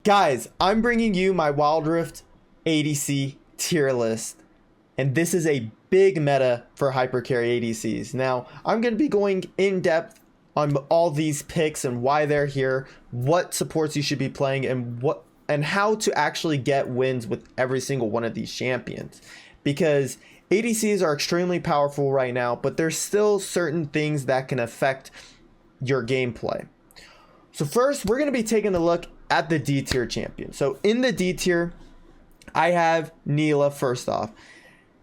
Guys, I'm bringing you my Wild Rift ADC tier list, and this is a big meta for Hypercarry ADCs. Now, I'm going to be going in depth on all these picks and why they're here, what supports you should be playing, and how to actually get wins with every single one of these champions. Because ADCs are extremely powerful right now, but there's still certain things that can affect your gameplay. So first, we're going to be taking a look at the D tier champion. So in the D tier, I have Nila first off.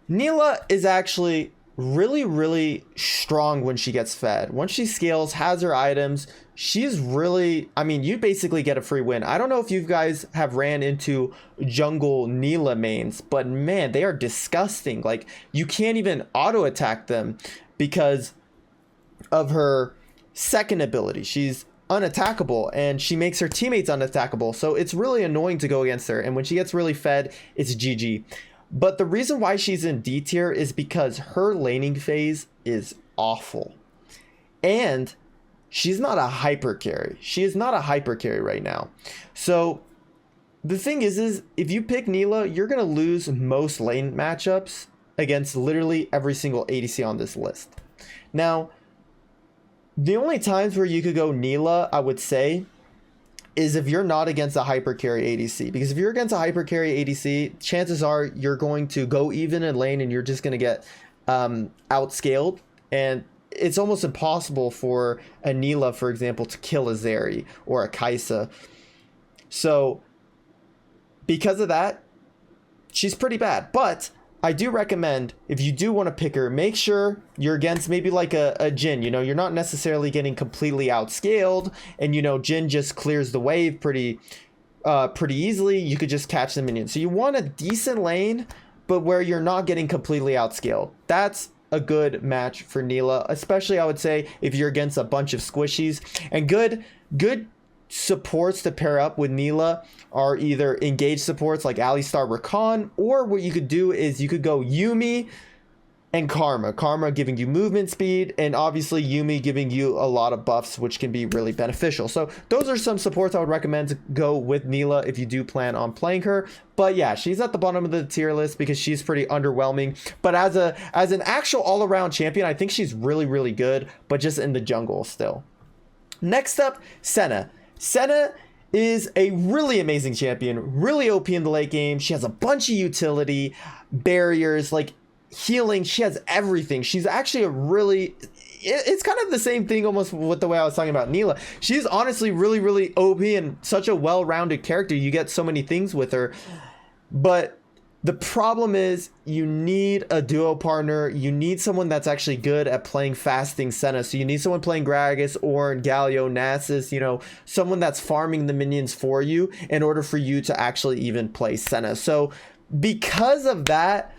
Nila is actually really strong when she gets fed. Once she scales, has her items, she's really, I mean, you basically get a free win. I don't know if you guys have ran into jungle Nila mains, but man, they are disgusting. Like, you can't even auto attack them because of her second ability. She's unattackable and she makes her teammates unattackable, so it's really annoying to go against her, and when she gets really fed, it's GG. But the reason why she's in D tier is because her laning phase is awful, and she's not a hyper carry. She is not a hyper carry right now. So the thing is if you pick Nila, you're gonna lose most lane matchups against literally every single ADC on this list. Now, the only times where you could go Nila, I would say, is if you're not against a Hypercarry ADC. Because if you're against a Hypercarry ADC, chances are you're going to go even in lane and you're just going to get outscaled. And it's almost impossible for a Nila, for example, to kill a Zeri or a Xayah. So because of that, she's pretty bad. But I do recommend, if you do want to pick her, make sure you're against maybe like a Jhin. You know, you're not necessarily getting completely outscaled, and you know, Jhin just clears the wave pretty easily. You could just catch the minions. So you want a decent lane, but where you're not getting completely outscaled. That's a good match for Nila, especially I would say if you're against a bunch of squishies. And good supports to pair up with Nila are either engaged supports like Alistar Rakan, or what you could do is you could go Yuumi and Karma. Karma giving you movement speed, and obviously Yuumi giving you a lot of buffs, which can be really beneficial. So those are some supports I would recommend to go with Nila if you do plan on playing her. But yeah, she's at the bottom of the tier list because she's pretty underwhelming. But as an actual all-around champion, I think she's really good, but just in the jungle still. Next up, Senna. Senna is a really amazing champion, really OP in the late game. She has a bunch of utility, barriers, like healing. She has everything. She's actually it's kind of the same thing almost with the way I was talking about Nila. She's honestly really OP and such a well-rounded character. You get so many things with her. But the problem is you need a duo partner. You need someone that's actually good at playing fasting Senna. So you need someone playing Gragas, Ornn, Galio, Nasus, you know, someone that's farming the minions for you in order for you to actually even play Senna. So because of that,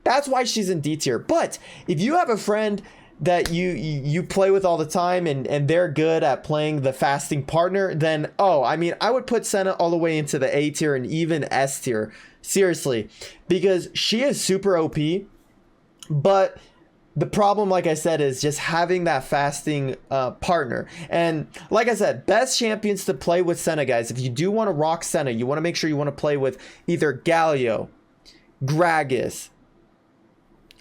that's why she's in D tier. But if you have a friend that you play with all the time and they're good at playing the fasting partner, then I mean, I would put Senna all the way into the A tier and even S tier. Seriously, because she is super OP, but the problem, like I said, is just having that fasting partner. And like I said, best champions to play with Senna, guys. If you do want to rock Senna, you want to make sure you want to play with either Galio, Gragas.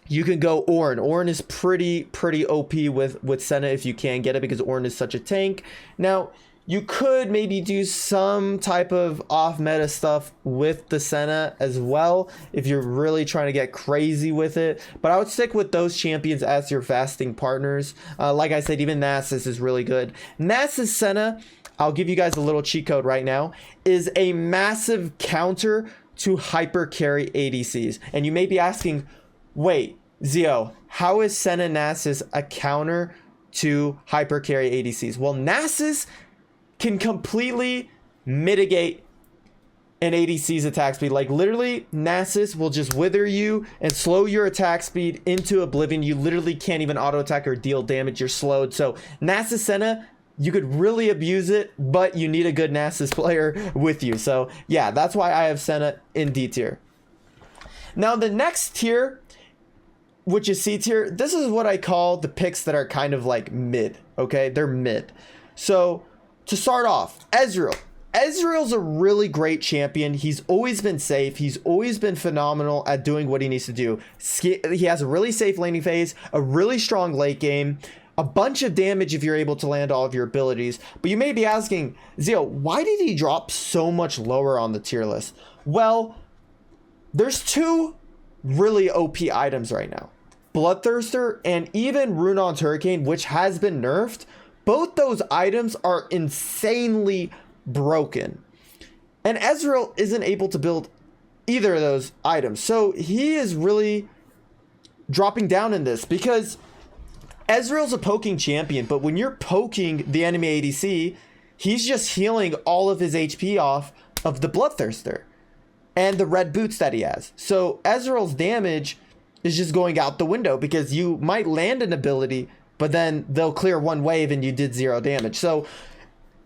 You can go Ornn. Ornn is pretty OP with Senna if you can get it, because Ornn is such a tank. Now, you could maybe do some type of off-meta stuff with the Senna as well if you're really trying to get crazy with it. But I would stick with those champions as your fasting partners. Like I said, even Nasus is really good. Nasus Senna, I'll give you guys a little cheat code right now, is a massive counter to Hypercarry ADCs. And you may be asking, wait, Zio, how is Senna Nasus a counter to Hypercarry ADCs? Well, Nasus can completely mitigate an ADC's attack speed. Like, literally, Nasus will just wither you and slow your attack speed into oblivion. You literally can't even auto attack or deal damage. You're slowed. So Nasus Senna, you could really abuse it, but you need a good Nasus player with you. So yeah, that's why I have Senna in D tier. Now the next tier, which is C tier, this is what I call the picks that are kind of like mid. Okay, they're mid. So to start off, Ezreal. Ezreal's a really great champion. He's always been safe. He's always been phenomenal at doing what he needs to do. He has a really safe laning phase, a really strong late game, a bunch of damage if you're able to land all of your abilities. But you may be asking, Zio, why did he drop so much lower on the tier list? Well, there's two really OP items right now. Bloodthirster and even Runon's Hurricane, which has been nerfed. Both those items are insanely broken. And Ezreal isn't able to build either of those items. So he is really dropping down in this because Ezreal's a poking champion, but when you're poking the enemy ADC, he's just healing all of his HP off of the Bloodthirster and the red boots that he has. So Ezreal's damage is just going out the window because you might land an ability, but then they'll clear one wave and you did 0 damage. So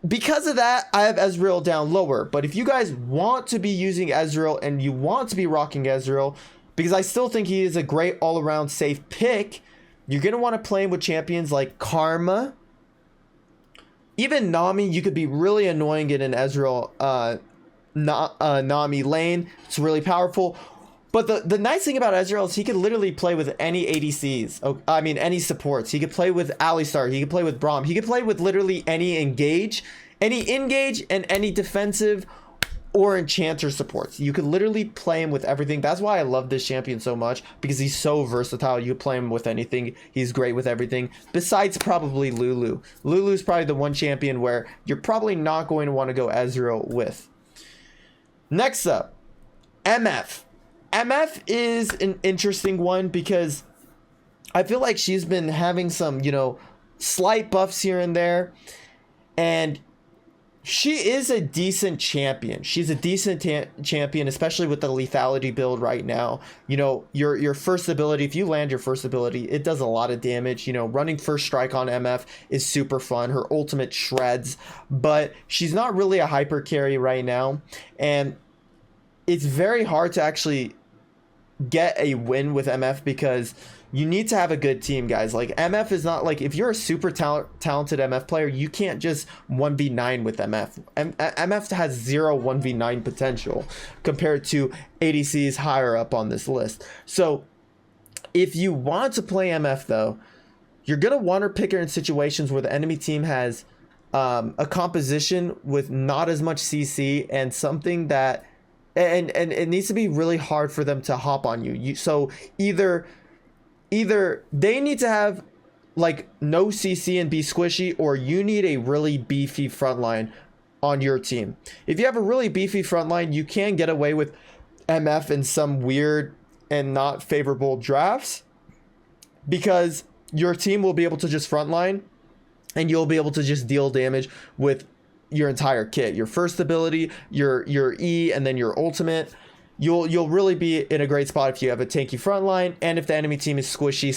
because of that, I have Ezreal down lower. But if you guys want to be using Ezreal and you want to be rocking Ezreal, because I still think he is a great all-around safe pick, you're going to want to play him with champions like Karma. Even Nami, you could be really annoying in an Ezreal Nami lane. It's really powerful. But the nice thing about Ezreal is he could literally play with any ADCs. I mean, any supports. He could play with Alistar. He could play with Braum. He could play with literally any engage, and any defensive or enchanter supports. You could literally play him with everything. That's why I love this champion so much, because he's so versatile. You play him with anything. He's great with everything. Besides probably Lulu. Lulu's probably the one champion where you're probably not going to want to go Ezreal with. Next up, MF. MF is an interesting one because I feel like she's been having some, slight buffs here and there. And she is a decent champion. She's a decent champion, especially with the lethality build right now. Your first ability, if you land your first ability, it does a lot of damage. Running first strike on MF is super fun. Her ultimate shreds, but she's not really a hyper carry right now. And it's very hard to actually get a win with MF because you need to have a good team, guys. Like, MF is not like, if you're a super talented MF player, you can't just 1v9 with MF. MF has 0 1v9 potential compared to ADCs higher up on this list. So if you want to play MF though, you're going to want to pick her in situations where the enemy team has a composition with not as much CC and something that and it needs to be really hard for them to hop on you. So either they need to have like no CC and be squishy, or you need a really beefy frontline on your team. If you have a really beefy frontline, you can get away with MF in some weird and not favorable drafts because your team will be able to just frontline and you'll be able to just deal damage with your entire kit, your first ability, your E, and then your ultimate. You'll really be in a great spot if you have a tanky frontline and if the enemy team is squishy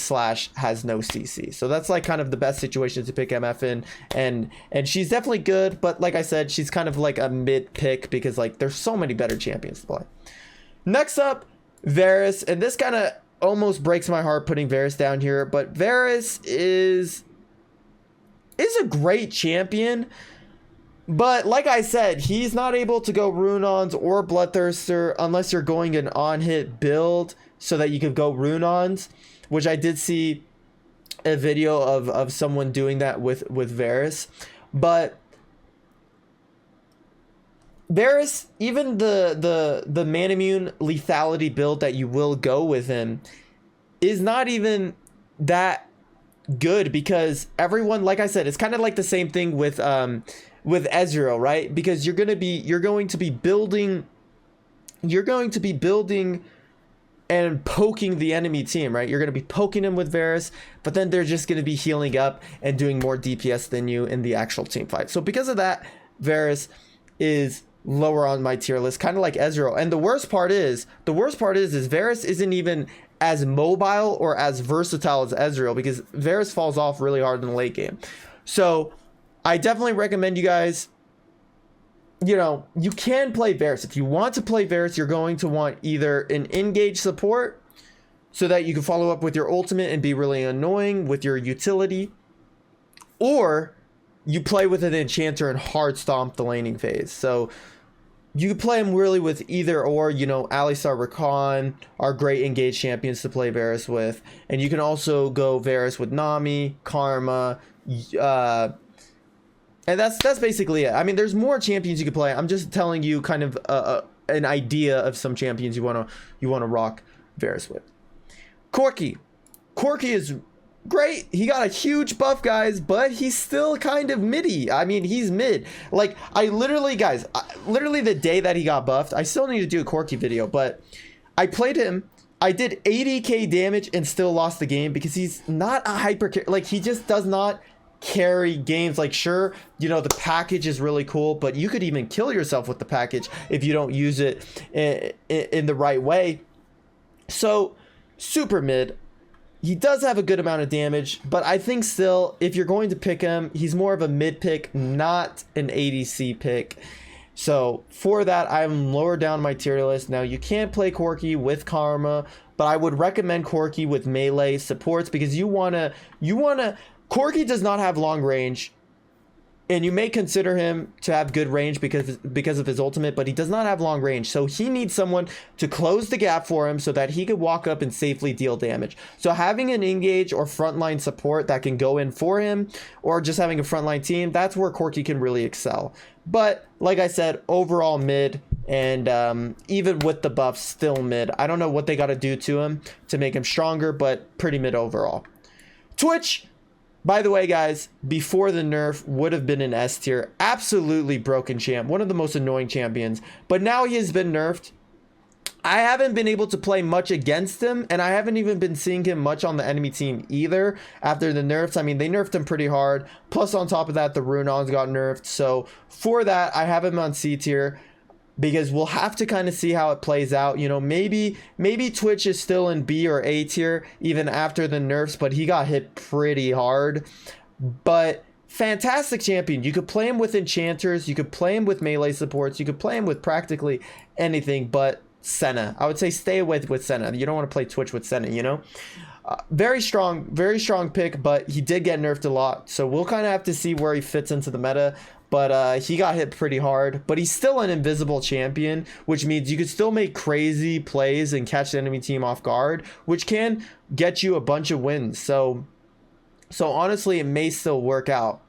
/ has no CC. So that's like kind of the best situation to pick MF in, and she's definitely good, but like I said, she's kind of like a mid pick because like there's so many better champions to play. Next up, Varus, and this kind of almost breaks my heart putting Varus down here, but Varus is a great champion. But like I said, he's not able to go Runons or Bloodthirster unless you're going an on-hit build so that you could go Runons, which I did see a video of someone doing that with Varus. But Varus, even the Manamune lethality build that you will go with him is not even that good because everyone, like I said, it's kind of like the same thing with Ezreal, right? Because you're going to be building and poking the enemy team, right? You're going to be poking them with Varus, but then they're just going to be healing up and doing more DPS than you in the actual team fight. So because of that, Varus is lower on my tier list, kind of like Ezreal. And the worst part is Varus isn't even as mobile or as versatile as Ezreal because Varus falls off really hard in the late game. So I definitely recommend you guys, you can play Varus. If you want to play Varus, you're going to want either an engage support so that you can follow up with your ultimate and be really annoying with your utility, or you play with an enchanter and hard stomp the laning phase. So you play him really with either or. You know, Alistar, Rakan are great engaged champions to play Varus with. And you can also go Varus with Nami, Karma, and that's basically it. I mean, there's more champions you could play. I'm just telling you kind of an idea of some champions you wanna rock Varus with. Corki is great. He got a huge buff, guys, but he's still kind of middy. I mean, he's mid. Like, literally the day that he got buffed, I still need to do a Corki video, but I played him. I did 80k damage and still lost the game because he's not a hyper, like, he just does not carry games. Like, sure, you know, the package is really cool, but you could even kill yourself with the package if you don't use it in the right way. So super mid. He does have a good amount of damage, but I think still, if you're going to pick him, he's more of a mid pick, not an ADC pick. So for that, I'm lower down my tier list. Now, you can't play Corki with Karma, but I would recommend Corki with melee supports because you wanna Corki does not have long range, and you may consider him to have good range because of his ultimate, but he does not have long range. So he needs someone to close the gap for him so that he could walk up and safely deal damage. So having an engage or frontline support that can go in for him, or just having a frontline team, that's where Corki can really excel. But like I said, overall mid, and even with the buffs, still mid. I don't know what they got to do to him to make him stronger, but pretty mid overall. Twitch, by the way, guys, before the nerf, would have been an S tier. Absolutely broken champ. One of the most annoying champions. But now he has been nerfed. I haven't been able to play much against him, and I haven't even been seeing him much on the enemy team either after the nerfs. I mean, they nerfed him pretty hard. Plus, on top of that, the Runons got nerfed. So for that, I have him on C tier, because we'll have to kind of see how it plays out. You know, maybe Twitch is still in B or A tier even after the nerfs, but he got hit pretty hard. But fantastic champion. You could play him with enchanters, you could play him with melee supports, you could play him with practically anything but Senna. I would say stay away with Senna. You don't want to play Twitch with Senna, you know? Very strong pick, but he did get nerfed a lot. So we'll kind of have to see where he fits into the meta. But he got hit pretty hard, but he's still an invisible champion, which means you could still make crazy plays and catch the enemy team off guard, which can get you a bunch of wins. So honestly, it may still work out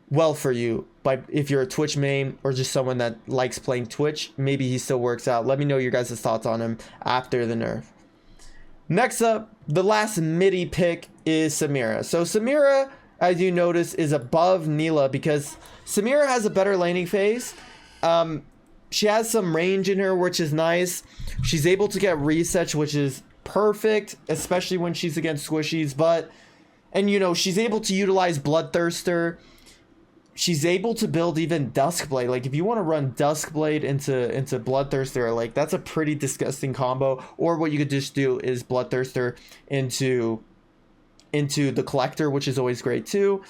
well for you. But if you're a Twitch main or just someone that likes playing Twitch, maybe he still works out. Let me know your guys' thoughts on him after the nerf. Next up, the last midi pick is Samira. So Samira, as you notice, is above Nila because Samira has a better laning phase. She has some range in her, which is nice. She's able to get resets, which is perfect, especially when she's against squishies. And you know, she's able to utilize Bloodthirster. She's able to build even Duskblade. Like, if you want to run Duskblade into Bloodthirster, like, that's a pretty disgusting combo. Or what you could just do is Bloodthirster into the Collector, which is always great too.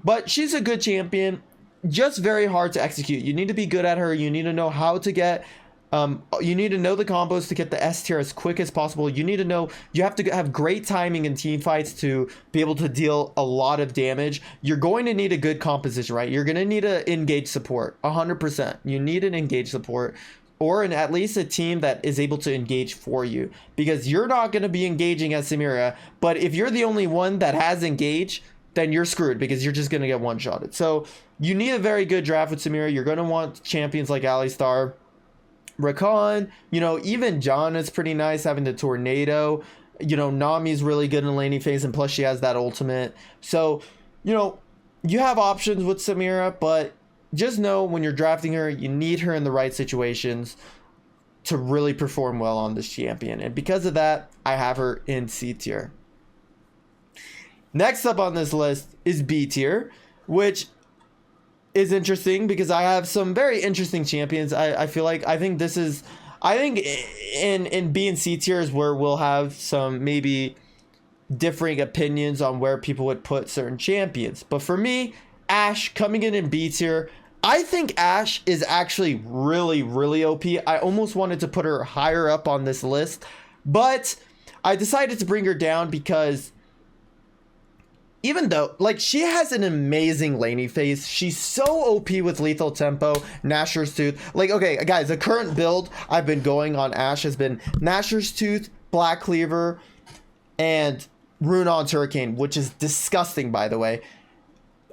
But she's a good champion, just very hard to execute. You need to be good at her. You need to know how to get you need to know the combos to get the S tier as quick as possible. You need to know, you have to have great timing in team fights to be able to deal a lot of damage. You're going to need a good composition, right? You're going to need an engage support 100%. You need an engage support, or at least a team that is able to engage for you, because you're not going to be engaging as Samira. But if you're the only one that has engage, then you're screwed because you're just going to get one-shotted. So you need a very good draft with Samira. You're going to want champions like Alistar, Rakan, you know, even John is pretty nice having the tornado. You know, Nami's really good in laning phase, and plus she has that ultimate. So, you know, you have options with Samira, but just know when you're drafting her, you need her in the right situations to really perform well on this champion. And because of that, I have her in C tier. Next up on this list is B tier, which is interesting because I have some very interesting champions. I think in B and C tiers where we'll have some maybe differing opinions on where people would put certain champions. But for me, Ashe coming in B tier, I think Ashe is actually really, really OP. I almost wanted to put her higher up on this list, but I decided to bring her down because even though, like, she has an amazing laning phase, she's so OP with lethal tempo, Nashor's Tooth. Like, okay, guys, the current build I've been going on Ashe has been Nashor's Tooth, Black Cleaver, and Runon's Hurricane, which is disgusting, by the way.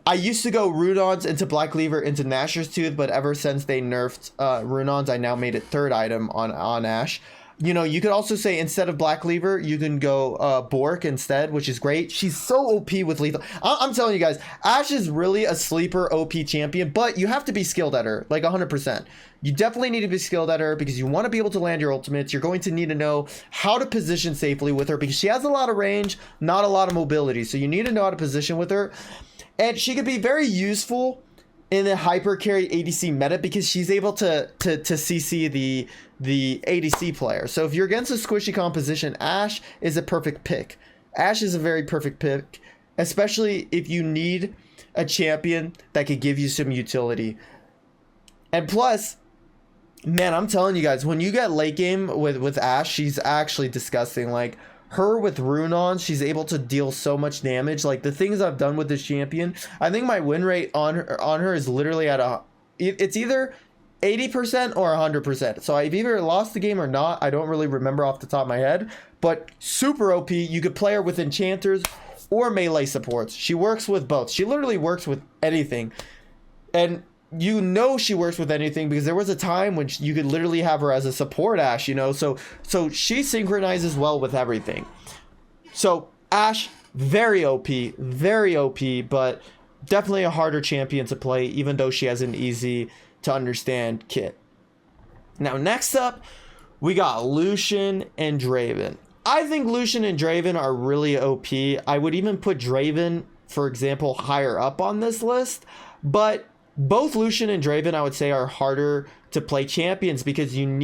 I used to go Runon's into Black Cleaver into Nashor's Tooth, but ever since they nerfed Runon's, I now made it third item on Ashe. You know, you could also say instead of Black Cleaver, you can go Bork instead, which is great. She's so OP with lethal. I'm telling you guys, Ashe is really a sleeper OP champion, but you have to be skilled at her, like 100%. You definitely need to be skilled at her because you want to be able to land your ultimates. You're going to need to know how to position safely with her because she has a lot of range, not a lot of mobility. So you need to know how to position with her. And she could be very useful in the Hypercarry ADC meta because she's able to CC the ADC player. So if you're against a squishy composition, Ashe is a perfect pick. Ashe is a very perfect pick, especially if you need a champion that could give you some utility. And plus, man, I'm telling you guys, when you get late game with Ashe, she's actually disgusting. Like, her with Runon, she's able to deal so much damage. Like, the things I've done with this champion, I think my win rate on her is literally at it's either 80% or 100%. So I've either lost the game or not. I don't really remember off the top of my head, but super OP. You could play her with enchanters or melee supports. She works with both. She literally works with anything. And you know she works with anything because there was a time when you could literally have her as a support Ashe, you know, so she synchronizes well with everything. So Ashe, very OP, but definitely a harder champion to play, even though she has an easy to understand kit. Now, next up, we got Lucian and Draven. I think Lucian and Draven are really OP. I would even put Draven, for example, higher up on this list, but both Lucian and Draven, I would say, are harder to play champions because you just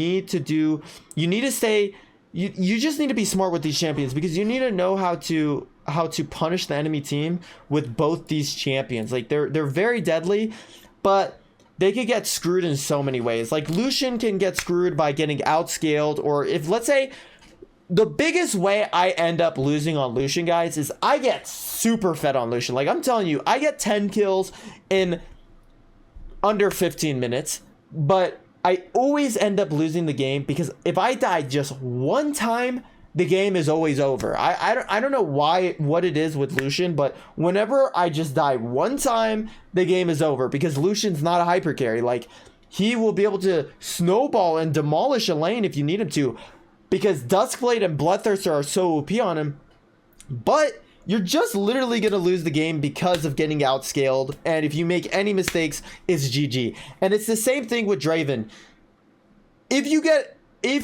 need to be smart with these champions because you need to know how to punish the enemy team with both these champions. Like, they're very deadly, but they could get screwed in so many ways. Like, Lucian can get screwed by getting outscaled, or if, let's say, the biggest way I end up losing on Lucian, guys, is I get super fed on Lucian. Like, I'm telling you, I get 10 kills in under 15 minutes, but I always end up losing the game because if I die just one time, the game is always over. I don't know what it is with Lucian, but whenever I just die one time, the game is over because Lucian's not a hypercarry. Like, he will be able to snowball and demolish a lane if you need him to because Duskblade and Bloodthirster are so OP on him, but you're just literally going to lose the game because of getting outscaled. And if you make any mistakes, it's GG. And it's the same thing with Draven. If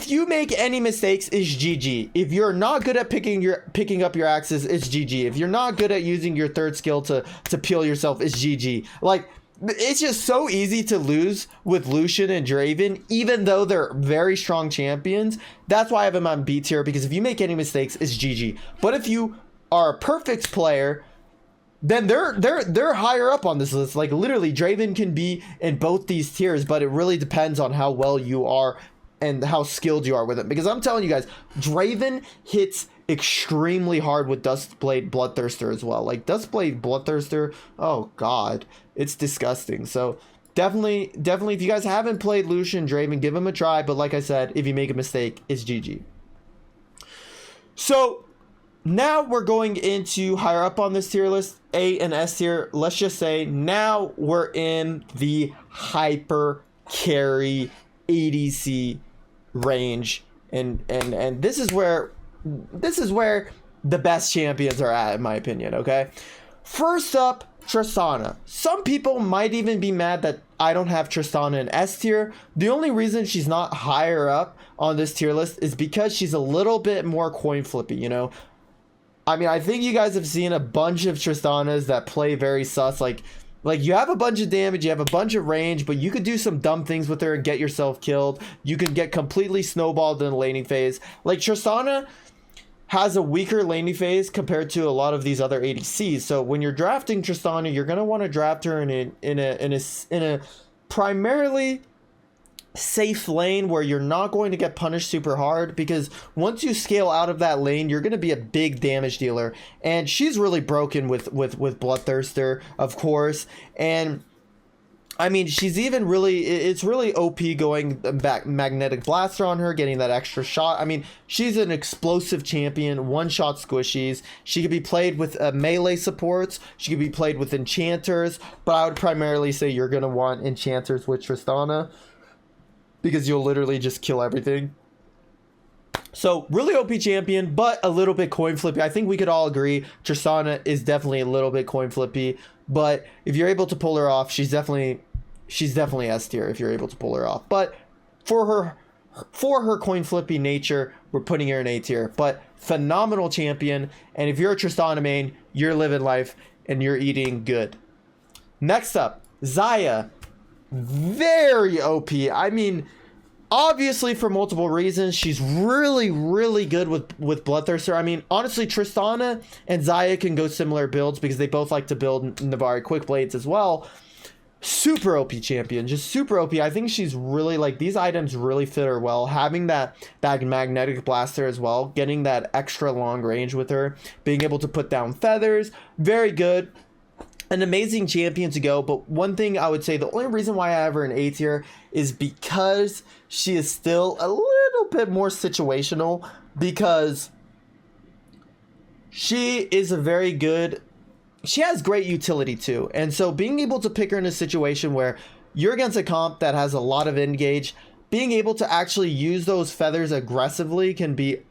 you make any mistakes, it's GG. If you're not good at picking up your axes, it's GG. If you're not good at using your third skill to peel yourself, it's GG. Like, it's just so easy to lose with Lucian and Draven, even though they're very strong champions. That's why I have them on B tier, because if you make any mistakes, it's GG. But if you are a perfect player, then they're higher up on this list. Like, literally, Draven can be in both these tiers, but it really depends on how well you are and how skilled you are with it. Because I'm telling you guys, Draven hits extremely hard with Duskblade Bloodthirster as well. Like, Duskblade Bloodthirster, oh god, it's disgusting. So definitely, if you guys haven't played Lucian Draven, give him a try. But like I said, if you make a mistake, it's GG. So now we're going into higher up on this tier list, A and S tier. Let's just say now we're in the hyper carry ADC range, and this is where the best champions are at, in my opinion. Okay, first up, Tristana. Some people might even be mad that I don't have Tristana in S tier. The only reason she's not higher up on this tier list is because she's a little bit more coin flippy, you know. I mean, I think you guys have seen a bunch of Tristanas that play very sus. Like you have a bunch of damage, you have a bunch of range, but you could do some dumb things with her and get yourself killed. You can get completely snowballed in the laning phase. Like, Tristana has a weaker laning phase compared to a lot of these other ADCs. So when you're drafting Tristana, you're gonna want to draft her in a primarily safe lane where you're not going to get punished super hard, because once you scale out of that lane, you're going to be a big damage dealer. And she's really broken with Bloodthirster, of course. And I mean, she's even really, it's really OP going back magnetic blaster on her, getting that extra shot. I mean, she's an explosive champion, one-shot squishies. She could be played with melee supports. She could be played with enchanters, but I would primarily say you're going to want enchanters with Tristana, because you'll literally just kill everything. So really OP champion, but a little bit coin flippy. I think we could all agree Tristana is definitely a little bit coin flippy, but if you're able to pull her off, she's definitely S tier if you're able to pull her off. But for her coin flippy nature, we're putting her in A tier. But phenomenal champion, and if you're a Tristana main, you're living life and you're eating good. Next up, Xayah. Very OP. I mean, obviously for multiple reasons, she's really, really good with Bloodthirster. I mean, honestly, Tristana and Xayah can go similar builds because they both like to build Navari Quick Blades as well. Super OP champion, just super OP. I think she's really, like, these items really fit her well. Having that magnetic blaster as well, getting that extra long range with her, being able to put down feathers, very good. An amazing champion to go, but one thing I would say, the only reason why I have her in A tier is because she is still a little bit more situational, because she is a very good, she has great utility too. And so being able to pick her in a situation where you're against a comp that has a lot of engage, being able to actually use those feathers aggressively can be,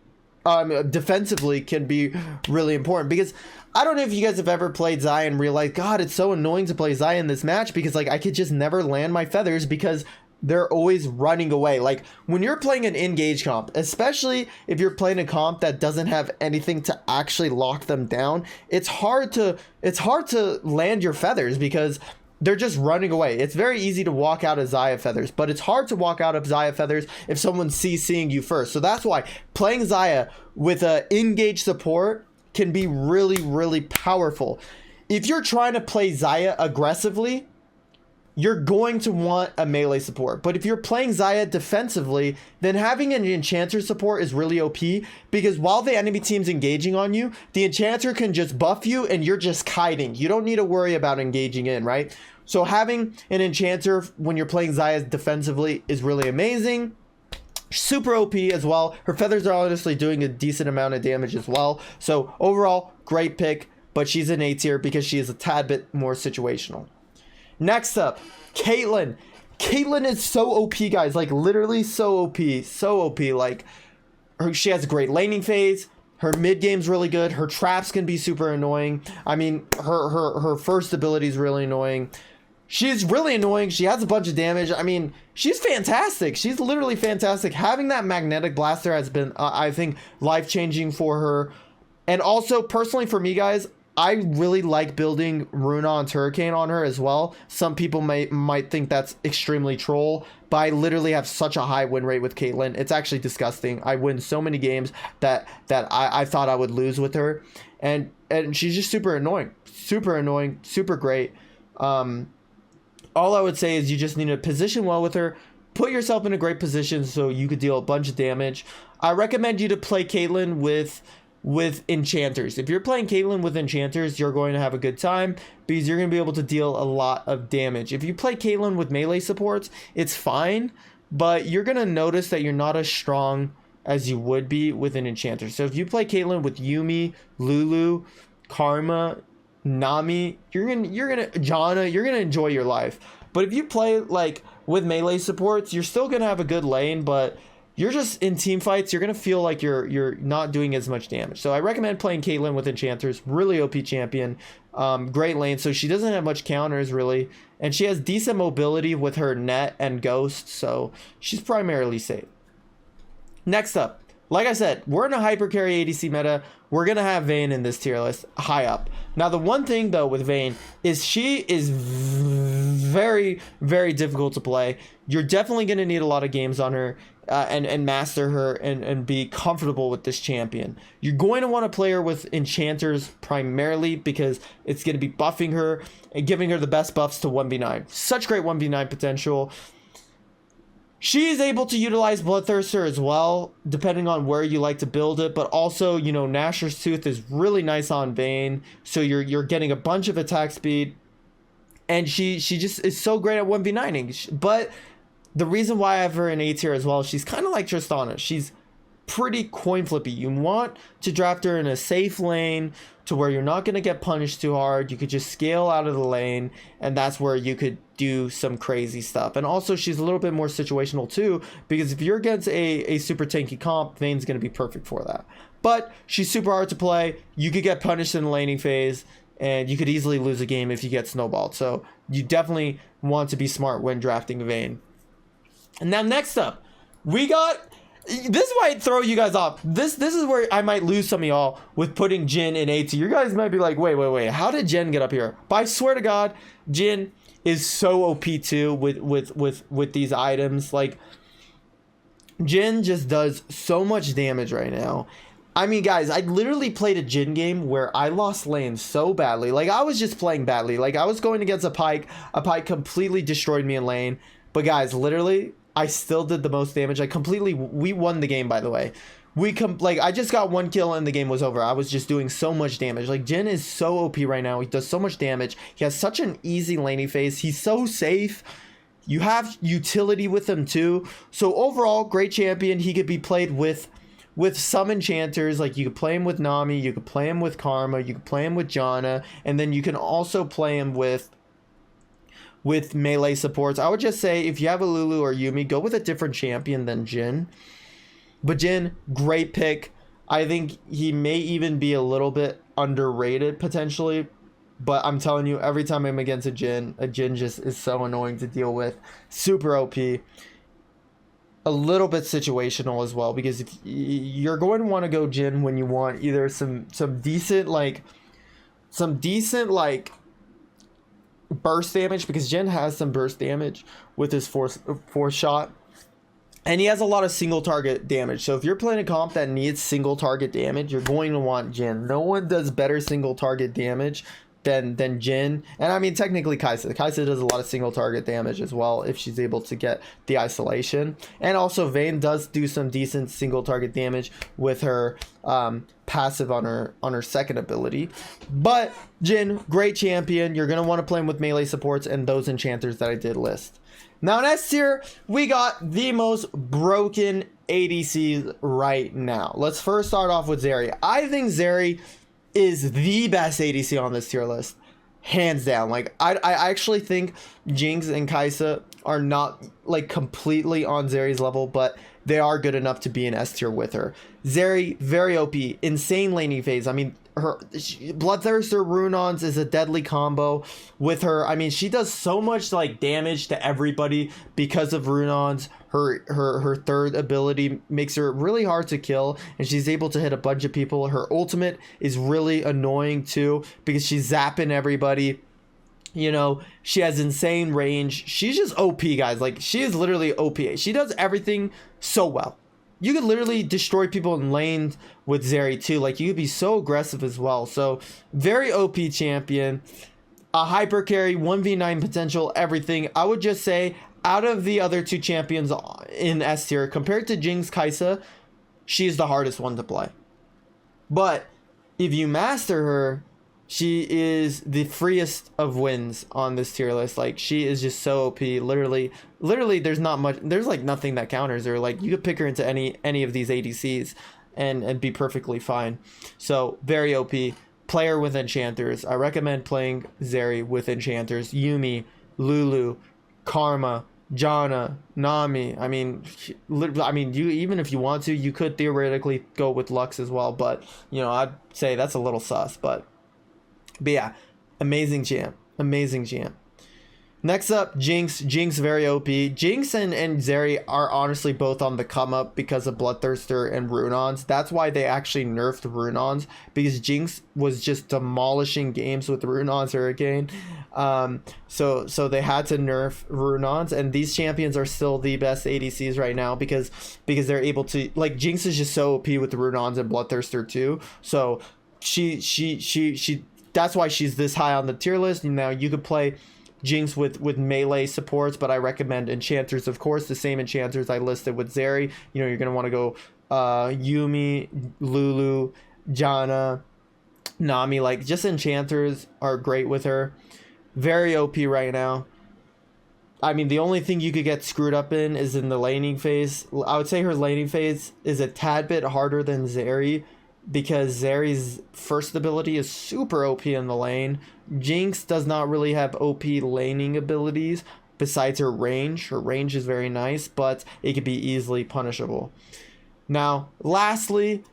defensively can be really important. Because I don't know if you guys have ever played Xayah and realized, God, it's so annoying to play Xayah in this match, because like I could just never land my feathers because they're always running away. Like when you're playing an engage comp, especially if you're playing a comp that doesn't have anything to actually lock them down, it's hard to land your feathers because they're just running away. It's very easy to walk out of Xayah feathers, but it's hard to walk out of Xayah feathers if someone's CCing you first. So that's why playing Xayah with a engage support can be really, really powerful. If you're trying to play Xayah aggressively, you're going to want a melee support. But if you're playing Xayah defensively, then having an enchanter support is really OP, because while the enemy team's engaging on you, the enchanter can just buff you and you're just kiting. You don't need to worry about engaging in, right? So having an enchanter when you're playing Xayah defensively is really amazing. Super OP as well. Her feathers are honestly doing a decent amount of damage as well. So overall, great pick, but she's in A tier because she is a tad bit more situational. Next up, Caitlyn. Caitlyn is so OP, guys. Like literally so OP. So OP. Like she has a great laning phase. Her mid game's really good. Her traps can be super annoying. I mean, her first ability is really annoying. She's really annoying. She has a bunch of damage. I mean, she's fantastic. She's literally fantastic. Having that magnetic blaster has been, I think, life-changing for her. And also, personally for me, guys, I really like building Runaan's Hurricane on her as well. Some people might think that's extremely troll, but I literally have such a high win rate with Caitlyn. It's actually disgusting. I win so many games that I thought I would lose with her. And she's just super annoying. Super annoying. Super great. All I would say is you just need to position well with her. Put yourself in a great position so you could deal a bunch of damage. I recommend you to play Caitlyn with enchanters. If you're playing Caitlyn with enchanters, you're going to have a good time because you're going to be able to deal a lot of damage. If you play Caitlyn with melee supports, it's fine, but you're going to notice that you're not as strong as you would be with an enchanter. So if you play Caitlyn with Yuumi, Lulu, Karma, Nami, you're gonna Janna, you're gonna enjoy your life. But if you play like with melee supports, you're still gonna have a good lane, but you're just in team fights, you're gonna feel like you're not doing as much damage. So I recommend playing Caitlyn with enchanters. Really OP champion, great lane. So she doesn't have much counters really, and she has decent mobility with her net and ghost, so she's primarily safe. Next up, like I said, we're in a Hypercarry ADC meta. We're going to have Vayne in this tier list high up. Now, the one thing, though, with Vayne is she is very, very difficult to play. You're definitely going to need a lot of games on her and master her and be comfortable with this champion. You're going to want to play her with enchanters primarily because it's going to be buffing her and giving her the best buffs to 1v9. Such great 1v9 potential. She's able to utilize Bloodthirster as well, depending on where you like to build it. But also, you know, Gnasher's Tooth is really nice on Vayne, so you're getting a bunch of attack speed, and she just is so great at 1v9ing. But the reason why I have her in A tier as well, she's kind of like Tristana. She's pretty coin flippy. You want to draft her in a safe lane to where you're not going to get punished too hard. You could just scale out of the lane, and that's where you could do some crazy stuff. And also, she's a little bit more situational too, because if you're against a super tanky comp, Vayne's going to be perfect for that. But she's super hard to play. You could get punished in the laning phase, and you could easily lose a game if you get snowballed. So you definitely want to be smart when drafting Vayne. And now next up, we got... This might throw you guys off. This is where I might lose some of y'all with putting Jhin in AT. You guys might be like, wait, how did Jhin get up here? But I swear to God, Jhin is so OP too with these items. Like, Jhin just does so much damage right now. I mean, guys, I literally played a Jhin game where I lost lane so badly. Like, I was just playing badly. Like, I was going against a Pyke. A Pyke completely destroyed me in lane. But guys, literally, I still did the most damage. We won the game, by the way. I just got 1 kill and the game was over. I was just doing so much damage. Like, Jhin is so OP right now. He does so much damage. He has such an easy laning phase. He's so safe. You have utility with him too. So overall, great champion. He could be played with some enchanters. Like, you could play him with Nami, you could play him with Karma, you could play him with Janna, and then you can also play him with melee supports. I would just say, if you have a Lulu or Yuumi, go with a different champion than Jhin. But Jhin, great pick. I think he may even be a little bit underrated potentially. But I'm telling you, every time I'm against a Jhin just is so annoying to deal with. Super OP. A little bit situational as well, because if you're going to want to go Jhin when you want either some decent burst damage, because Jhin has some burst damage with his force shot, and he has a lot of single target damage. So if you're playing a comp that needs single target damage, you're going to want Jhin. No one does better single target damage than Jhin. And I mean, technically Xayah does a lot of single target damage as well if she's able to get the isolation. And also Vayne does do some decent single target damage with her passive on her second ability. But Jhin, great champion. You're going to want to play him with melee supports and those enchanters that I did list. Now in S tier, we got the most broken ADCs right now. Let's first start off with Zeri. I think Zeri is the best ADC on this tier list, hands down. Like, I actually think Jinx and Xayah are not like completely on Zeri's level, but they are good enough to be in S tier with her. Zeri, very OP, insane laning phase. I mean, her Bloodthirster Runons is a deadly combo with her. I mean, she does so much like damage to everybody because of Runons. Her third ability makes her really hard to kill, and she's able to hit a bunch of people. Her ultimate is really annoying too, because she's zapping everybody. You know, she has insane range. She's just OP, guys. Like, she is literally OP. She does everything so well. You could literally destroy people in lanes with Zeri too. Like, you could be so aggressive as well. So, very OP champion. A hyper carry, 1v9 potential, everything. I would just say, out of the other two champions in S tier, compared to Jinx, Xayah, she's the hardest one to play. But if you master her, she is the freest of wins on this tier list. Like, she is just so OP. Literally, there's not much. There's like nothing that counters her. Like, you could pick her into any of these ADCs and be perfectly fine. So, very OP. Player with enchanters. I recommend playing Zeri with enchanters. Yuumi, Lulu, Karma, Janna, Nami. I mean, you, even if you want to, you could theoretically go with Lux as well. But, you know, I'd say that's a little sus. But yeah, amazing champ. Next up, Jinx. Jinx, very OP. Jinx and Zeri are honestly both on the come up because of Bloodthirster and Runons. That's why they actually nerfed Runons, because Jinx was just demolishing games with Runons Hurricane. So they had to nerf Runons, and these champions are still the best ADCs right now because they're able to, like, Jinx is just so OP with Runons and Bloodthirster too. So she that's why she's this high on the tier list. And now you could play Jinx with melee supports, but I recommend enchanters, of course, the same enchanters I listed with Zeri. You know, you're going to want to go Yumi, Lulu, Janna, Nami. Like, just enchanters are great with her. Very OP right now. I mean, the only thing you could get screwed up in is in the laning phase. I would say her laning phase is a tad bit harder than Zeri, because Zeri's first ability is super OP in the lane. Jinx does not really have OP laning abilities besides her range. Her range is very nice, but it could be easily punishable. Now, lastly,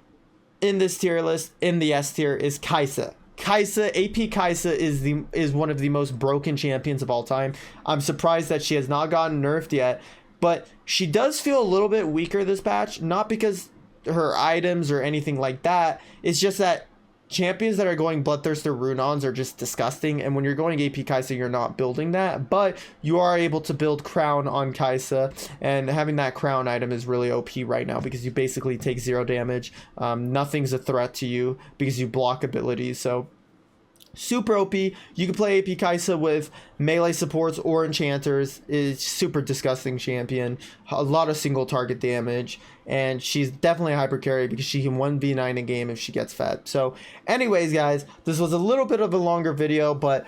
in this tier list, in the S tier, is Xayah. AP Xayah is one of the most broken champions of all time. I'm surprised that she has not gotten nerfed yet, but she does feel a little bit weaker this patch, not because her items or anything like that. It's just that champions that are going Bloodthirster Rune-Ons are just disgusting, and when you're going AP Xayah, you're not building that, but you are able to build Crown on Xayah, and having that Crown item is really OP right now because you basically take 0 damage. Nothing's a threat to you because you block abilities, so super OP. You can play AP Xayah with melee supports or enchanters. It's super disgusting champion. A lot of single target damage. And she's definitely a hyper carry because she can 1v9 a game if she gets fed. So anyways, guys, this was a little bit of a longer video, but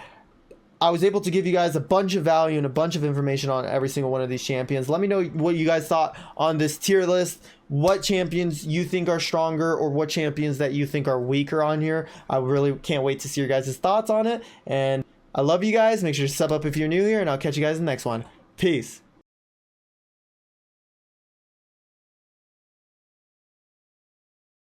I was able to give you guys a bunch of value and a bunch of information on every single one of these champions. Let me know what you guys thought on this tier list. What champions you think are stronger, or what champions that you think are weaker on here. I really can't wait to see your guys' thoughts on it. And I love you guys. Make sure to sub up if you're new here, and I'll catch you guys in the next one. Peace.